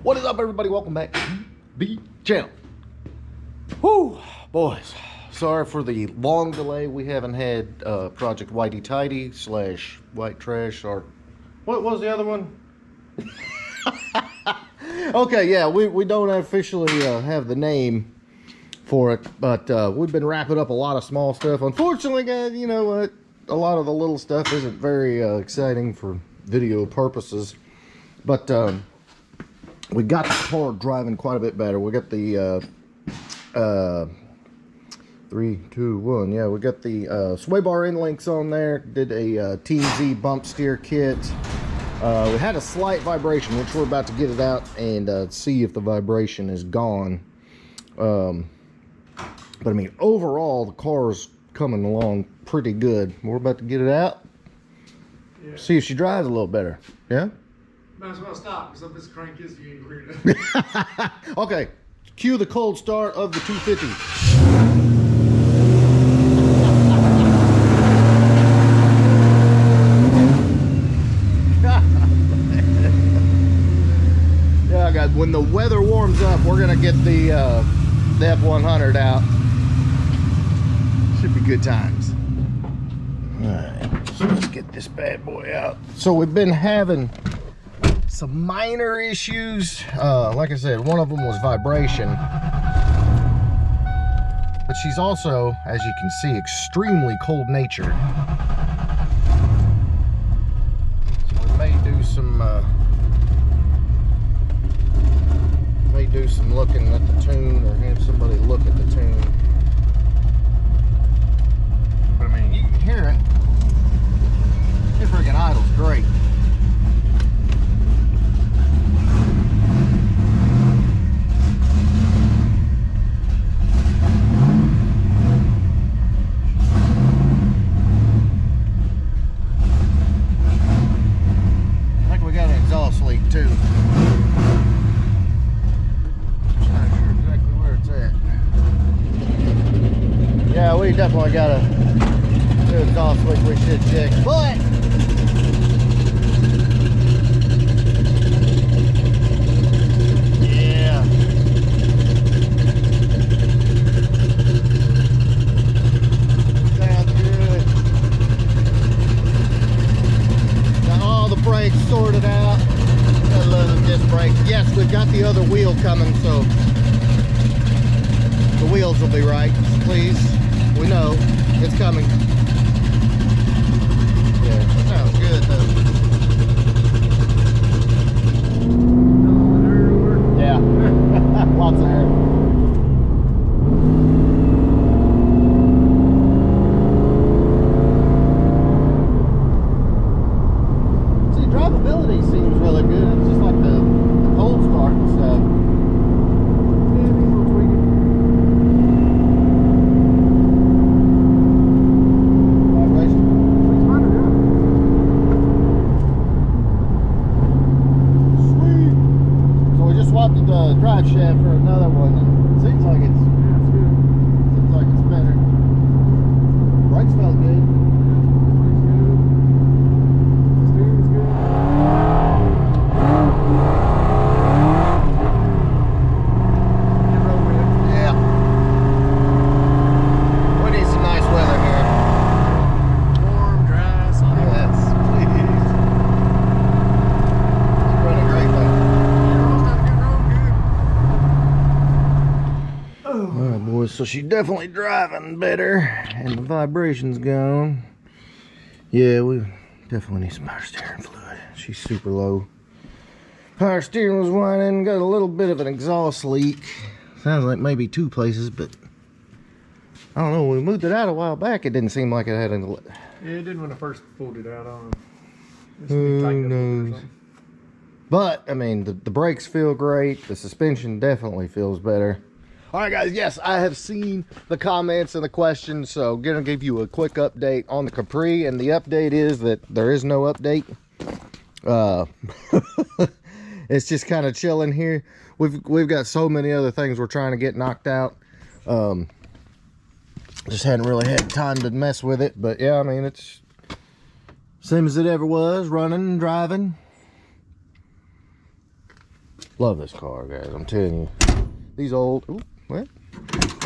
What is up, everybody? Welcome back to the channel. Whoo, boys. Sorry for the long delay. We haven't had Project Whitey Tidy / White Trash, or what was the other one? Okay, yeah, we don't officially have the name for it, but we've been wrapping up a lot of small stuff. Unfortunately, guys, you know what? A lot of the little stuff isn't very exciting for video purposes, but we got the car driving quite a bit better. We got the 3, 2, 1. Yeah, we got the sway bar end links on there. Did a TZ bump steer kit. We had a slight vibration, which we're about to get it out and see if the vibration is gone. But I mean, overall, the car's coming along pretty good. We're about to get it out. Yeah. See if she drives a little better. Yeah? Might as well stop, because if this crank is, you ain't cleared it. Okay, cue the cold start of the 250. Yeah, guys, when the weather warms up, we're gonna get the F100 out. Should be good times. All right, so let's get this bad boy out. So we've been having some minor issues. Like I said, one of them was vibration, but she's also, as you can see, extremely cold natured. So we may do some looking at the tune, or have somebody look at the tune. But I mean, you can hear it. This freaking idle's great. Too. Just not sure exactly where it's at. Yeah, we definitely got a new exhaust leak we should check, but yeah, sounds good. Got all the brakes sorted out. Disc brakes. Yes, we've got the other wheel coming, so the wheels will be right. Please, we know it's coming. Yeah, that sounds good though. Yeah, lots of air. See, drivability seems really good. It's just like the cold start and stuff. Yeah, it needs a little tweaking. Vibration? 600, yeah. Sweet. So we just swapped the drive shaft for another one, and it seems like it's good. Seems like it's better. Brakes felt good. So she's definitely driving better, and the vibration's gone. Yeah, we definitely need some power steering fluid. She's super low. Power steering was whining, got a little bit of an exhaust leak. Sounds like maybe 2 places, but I don't know. When we moved it out a while back, it didn't seem like it had any. Yeah, it didn't when I first pulled it out on. Who knows? But I mean, the brakes feel great. The suspension definitely feels better. All right, guys, yes, I have seen the comments and the questions, so I'm going to give you a quick update on the Capri, and the update is that there is no update. It's just kind of chilling here. We've got so many other things we're trying to get knocked out. Just hadn't really had time to mess with it, but yeah, I mean, it's same as it ever was, running and driving. Love this car, guys. I'm telling you. These old, ooh, what?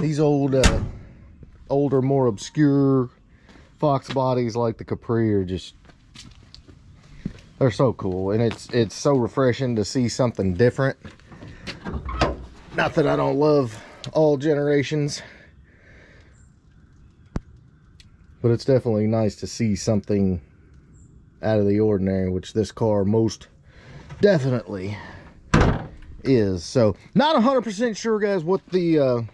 These old, older, more obscure Fox bodies like the Capri are just, they're so cool. And it's so refreshing to see something different. Not that I don't love all generations, but it's definitely nice to see something out of the ordinary, which this car most definitely is. So not 100% sure, guys, what the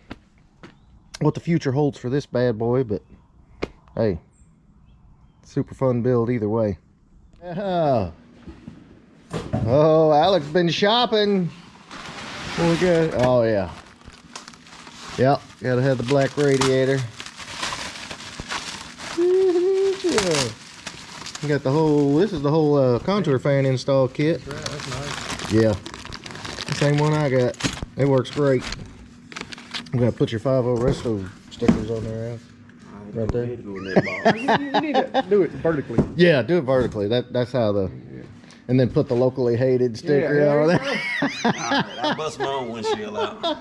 future holds for this bad boy, but hey, super fun build either way. Oh, Alec's been shopping. What we got? Oh yeah, yep, gotta have the black radiator. Yeah. We got the whole, this is the whole contour fan install kit. That's nice. Yeah, same one I got. It works great. I'm gonna put your 5.0 resto stickers on there, Al. Right there. You need to do it vertically. Yeah, do it vertically. That's how the, and then put the locally hated sticker on there. Alright, I'll bust my own windshield out.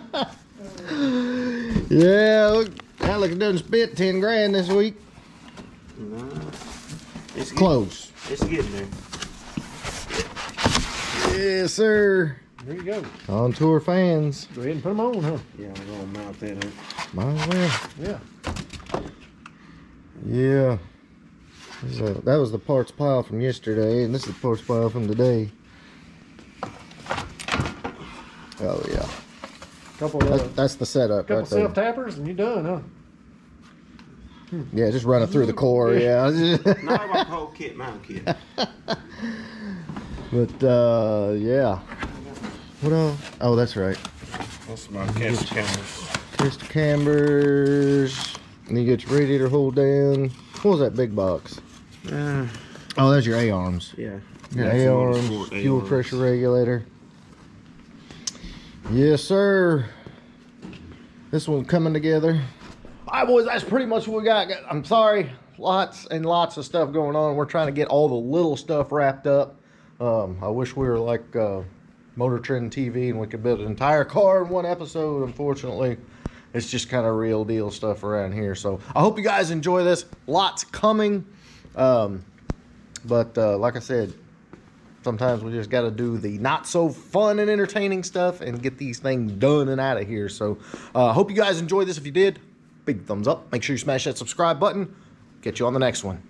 Yeah, look, Alec done spent 10 grand this week. No, it's Close. It's getting there. Yes, sir. There you go. Contour fans. Go ahead and put them on, huh? Yeah, I'm gonna mount that up. Might as well. Yeah. Yeah. That was the parts pile from yesterday, and this is the parts pile from today. Oh yeah. Couple That's the setup couple right there. self tappers and you're done, huh? Yeah, just run it through the core. Yeah. Not my whole kit, mount kit. But yeah. What else? Oh, that's right. That's my cast cameras. Crystal cambers. And you get your radiator hold down. What was that big box? Oh, that's your A-arms. Yeah. Your That's A-arms, motorsport fuel A-arms. pressure regulator. Yes, sir. This one coming together. All right, boys, that's pretty much what we got. I'm sorry, lots and lots of stuff going on. We're trying to get all the little stuff wrapped up. I wish we were like Motor Trend TV and we could build an entire car in one episode. Unfortunately, it's just kind of real deal stuff around here. So I hope you guys enjoy this. Lots coming. But like I said, sometimes we just got to do the not so fun and entertaining stuff and get these things done and out of here. So I hope you guys enjoyed this. If you did, big thumbs up. Make sure you smash that subscribe button. Get you on the next one.